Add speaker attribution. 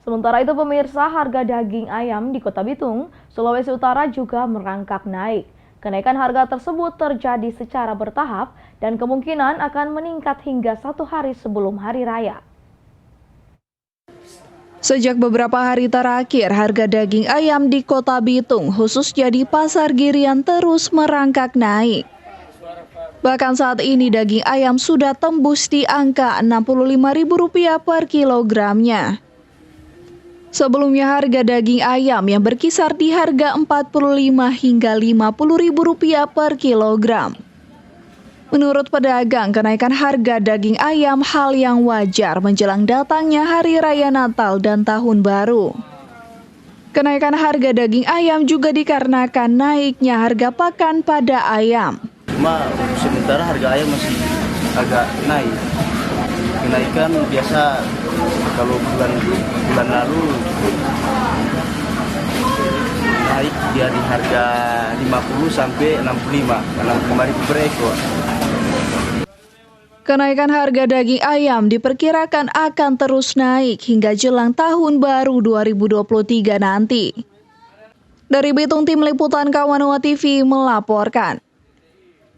Speaker 1: Sementara itu pemirsa, harga daging ayam di Kota Bitung, Sulawesi Utara juga merangkak naik. Kenaikan harga tersebut terjadi secara bertahap dan kemungkinan akan meningkat hingga 1 hari sebelum Hari Raya.
Speaker 2: Sejak beberapa hari terakhir, harga daging ayam di Kota Bitung, khususnya di Pasar Girian, terus merangkak naik. Bahkan saat ini daging ayam sudah tembus di angka Rp65.000 per kilogramnya. Sebelumnya harga daging ayam yang berkisar di harga Rp45 hingga Rp50.000 per kilogram. Menurut pedagang, kenaikan harga daging ayam hal yang wajar menjelang datangnya Hari Raya Natal dan Tahun Baru. Kenaikan harga daging ayam juga dikarenakan naiknya harga pakan pada ayam.
Speaker 3: Cuma sementara harga ayam masih agak naik. Kenaikan biasa kalau bulan lalu naik dia di harga 50 sampai 65 per ekor.
Speaker 2: Kenaikan harga daging ayam diperkirakan akan terus naik hingga jelang Tahun Baru 2023 nanti. Dari Bitung, Tim Liputan Kawanua TV melaporkan.